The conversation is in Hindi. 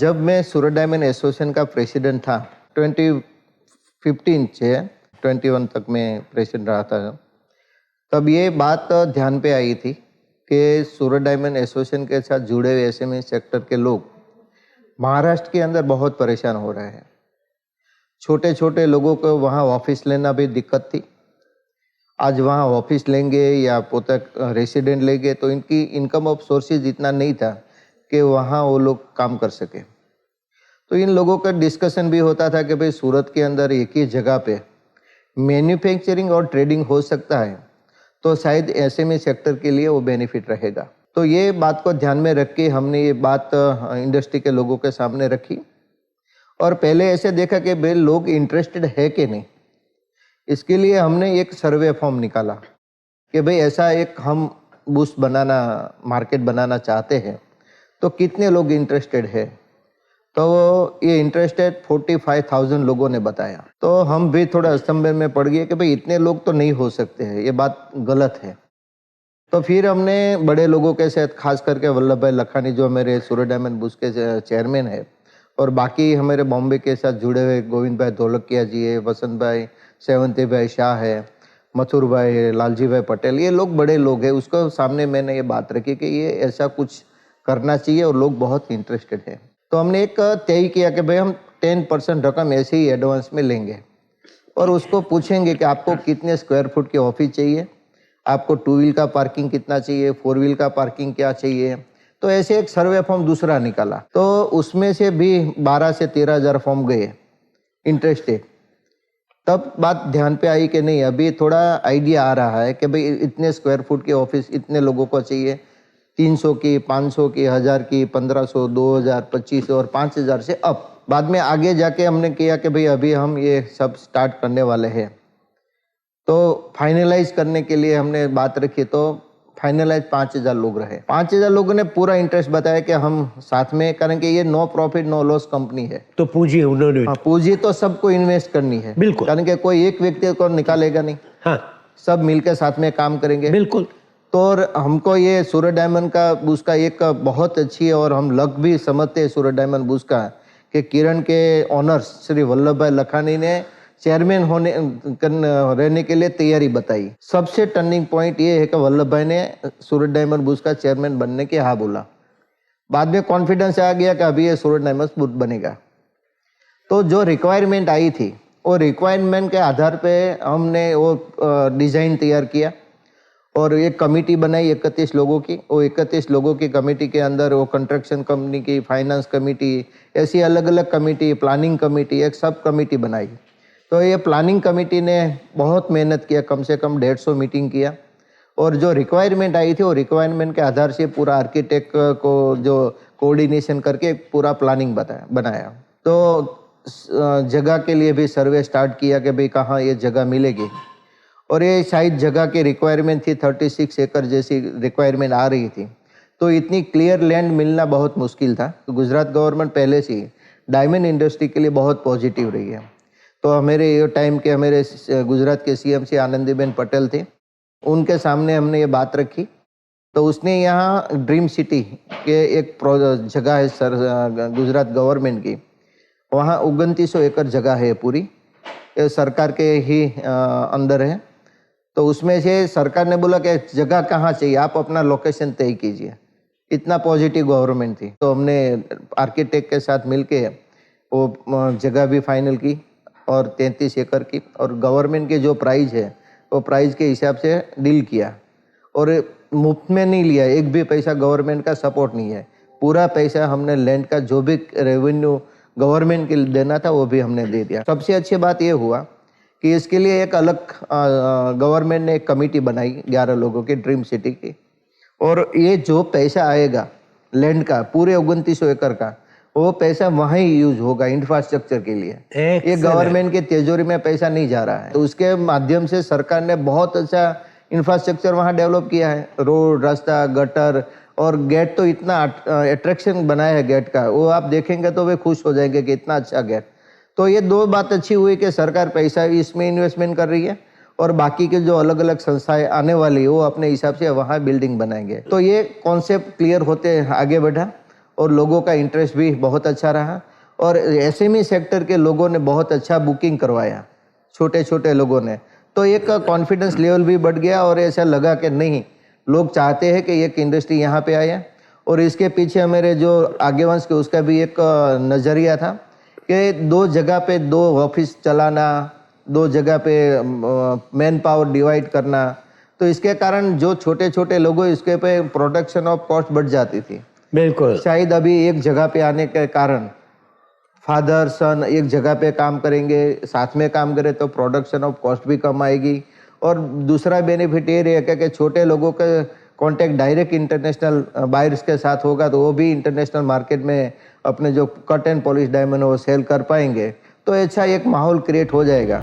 जब मैं सूरत डायमंड एसोसिएशन का प्रेसिडेंट था 2015 से 21 तक मैं प्रेसिडेंट रहा था, तब ये बात ध्यान पे आई थी कि सूरत डायमंड एसोसिएशन के साथ जुड़े हुए एसएमई सेक्टर के लोग महाराष्ट्र के अंदर बहुत परेशान हो रहे हैं। छोटे छोटे लोगों को वहाँ ऑफिस लेना भी दिक्कत थी। आज वहाँ ऑफिस लेंगे या पोता रेसिडेंट लेंगे तो इनकी इनकम ऑफ सोर्सेज इतना नहीं था कि वहाँ वो लोग काम कर सके। तो इन लोगों का डिस्कशन भी होता था कि भाई सूरत के अंदर एक ही जगह पे मैन्युफैक्चरिंग और ट्रेडिंग हो सकता है तो शायद एसएमई सेक्टर के लिए वो बेनिफिट रहेगा। तो ये बात को ध्यान में रख के हमने ये बात इंडस्ट्री के लोगों के सामने रखी और पहले ऐसे देखा कि भाई लोग इंटरेस्टेड है कि नहीं। इसके लिए हमने एक सर्वे फॉर्म निकाला कि भाई ऐसा एक हम बूस्ट बनाना मार्केट बनाना चाहते हैं तो कितने लोग इंटरेस्टेड है। तो ये इंटरेस्टेड 45,000 लोगों ने बताया। तो हम भी थोड़ा असंभव में पड़ गए कि भाई इतने लोग तो नहीं हो सकते हैं, ये बात गलत है। तो फिर हमने बड़े लोगों के साथ खास करके वल्लभ भाई लखानी जो मेरे सूरत डायमंड बूस्ट के चेयरमैन है और बाकी हमारे बॉम्बे के साथ जुड़े हुए गोविंद भाई धोलकिया जी है, वसंत भाई सेवंती भाई शाह है, मथुर भाई है, लालजी भाई पटेल, ये लोग बड़े लोग हैं। उसको सामने मैंने ये बात रखी कि ये ऐसा कुछ करना चाहिए और लोग बहुत इंटरेस्टेड हैं। तो हमने एक तय किया कि भाई हम 10% रकम ऐसे ही एडवांस में लेंगे और उसको पूछेंगे कि आपको कितने स्क्वायर फुट की ऑफिस चाहिए, आपको 2 व्हील का पार्किंग कितना चाहिए, 4 व्हील का पार्किंग क्या चाहिए। तो ऐसे एक सर्वे फॉर्म दूसरा निकाला तो उसमें से भी 12 से 13 हज़ार फॉर्म गए इंटरेस्टेड। तब बात ध्यान पे आई कि नहीं, अभी थोड़ा आइडिया आ रहा है कि भाई इतने स्क्वायर फुट की ऑफिस इतने लोगों को चाहिए, 300 की, 500 की, 1000 की, 1500, 2000, 2500 और 5000 से अप। बाद में आगे जाके हमने किया कि भाई अभी हम ये सब स्टार्ट करने वाले हैं तो फाइनलाइज करने के लिए हमने बात रखी। तो फाइनलाइज 5000 लोग रहे। 5000 लोगों ने पूरा इंटरेस्ट बताया कि हम साथ में करेंगे। ये no profit no loss company है तो पूंजी उन्होंने पूंजी तो सबको इन्वेस्ट करनी है, बिल्कुल, कारण कि कोई एक व्यक्ति को निकालेगा नहीं। हाँ, सब मिलकर साथ में काम करेंगे, बिल्कुल। तो और हमको ये सूरत डायमंड का बूस्ट का एक बहुत अच्छी है और हम लक भी समझते हैं सूरत डायमंड बूस्ट का कि किरण के ऑनर्स श्री वल्लभ भाई लखानी ने चेयरमैन रहने के लिए तैयारी बताई। सबसे टर्निंग पॉइंट ये है कि वल्लभ भाई ने सूरत डायमंड बूस्ट का चेयरमैन बनने के हाँ बोला। बाद में कॉन्फिडेंस आ गया कि अभी ये सूरत डायमंड बूस्ट बनेगा। तो जो रिक्वायरमेंट आई थी वो रिक्वायरमेंट के आधार पे हमने वो डिज़ाइन तैयार किया और एक कमेटी बनाई 31 लोगों की। वो 31 लोगों की कमेटी के अंदर वो कंस्ट्रक्शन कंपनी की, फाइनेंस कमेटी, ऐसी अलग अलग कमेटी, प्लानिंग कमेटी, एक सब कमेटी बनाई। तो ये प्लानिंग कमेटी ने बहुत मेहनत किया, कम से कम 150 मीटिंग किया और जो रिक्वायरमेंट आई थी वो रिक्वायरमेंट के आधार से पूरा आर्किटेक्ट को जो कोऑर्डिनेशन करके पूरा प्लानिंग बनाया। तो जगह के लिए भी सर्वे स्टार्ट किया कि भाई कहाँ ये जगह मिलेगी और ये शायद जगह की रिक्वायरमेंट थी 36 एकड़ जैसी रिक्वायरमेंट आ रही थी। तो इतनी क्लियर लैंड मिलना बहुत मुश्किल था। तो गुजरात गवर्नमेंट पहले से ही डायमंड इंडस्ट्री के लिए बहुत पॉजिटिव रही है। तो हमारे ये टाइम के हमारे गुजरात के सीएम श्री आनंदीबेन पटेल थे, उनके सामने हमने ये बात रखी। तो उसने यहाँ ड्रीम सिटी के एक जगह है सर गुजरात गवर्नमेंट की, वहाँ 2900 एकड़ जगह है पूरी, ये सरकार के ही अंदर है। तो उसमें से सरकार ने बोला कि जगह कहाँ चाहिए, आप अपना लोकेशन तय कीजिए। इतना पॉजिटिव गवर्नमेंट थी। तो हमने आर्किटेक्ट के साथ मिलके वो जगह भी फाइनल की और 33 एकड़ की और गवर्नमेंट के जो प्राइस है वो प्राइस के हिसाब से डील किया और मुफ्त में नहीं लिया, एक भी पैसा गवर्नमेंट का सपोर्ट नहीं है। पूरा पैसा हमने लैंड का जो भी रेवेन्यू गवर्नमेंट के देना था वो भी हमने दे दिया। सबसे अच्छी बात ये हुआ कि इसके लिए एक अलग गवर्नमेंट ने एक कमेटी बनाई 11 लोगों की ड्रीम सिटी की और ये जो पैसा आएगा लैंड का पूरे 2900 एकड़ का वो पैसा वहीं यूज होगा इंफ्रास्ट्रक्चर के लिए। ये गवर्नमेंट के तिजोरी में पैसा नहीं जा रहा है। तो उसके माध्यम से सरकार ने बहुत अच्छा इंफ्रास्ट्रक्चर वहाँ डेवलप किया है, रोड, रास्ता, गटर और गेट। तो इतना अट्रैक्शन बनाया है गेट का, वो आप देखेंगे तो वे खुश हो जाएंगे कि इतना अच्छा गेट। तो ये दो बात अच्छी हुई कि सरकार पैसा इसमें इन्वेस्टमेंट कर रही है और बाकी के जो अलग अलग संस्थाएं आने वाली वो अपने हिसाब से वहाँ बिल्डिंग बनाएंगे। तो ये कॉन्सेप्ट क्लियर होते आगे बढ़ा और लोगों का इंटरेस्ट भी बहुत अच्छा रहा और एसएमई सेक्टर के लोगों ने बहुत अच्छा बुकिंग करवाया, छोटे छोटे लोगों ने। तो एक कॉन्फिडेंस लेवल भी बढ़ गया और ऐसा लगा कि नहीं, लोग चाहते हैं कि एक इंडस्ट्री यहाँ पे आए। और इसके पीछे मेरे जो आगे वंश के उसका भी एक नज़रिया था कि 2 जगह पे 2 ऑफिस चलाना, 2 जगह पे मैन पावर डिवाइड करना, तो इसके कारण जो छोटे छोटे लोगों इसके पे प्रोडक्शन ऑफ कॉस्ट बढ़ जाती थी। बिल्कुल। शायद अभी एक जगह पे आने के कारण फादर सन एक जगह पे काम करेंगे, साथ में काम करें तो प्रोडक्शन ऑफ कॉस्ट भी कम आएगी। और दूसरा बेनिफिट ये रहेगा कि छोटे लोगों का कांटेक्ट डायरेक्ट इंटरनेशनल बायर्स के साथ होगा, तो वो भी इंटरनेशनल मार्केट में अपने जो कट एंड पॉलिश डायमंड वो सेल कर पाएंगे, तो अच्छा एक माहौल क्रिएट हो जाएगा।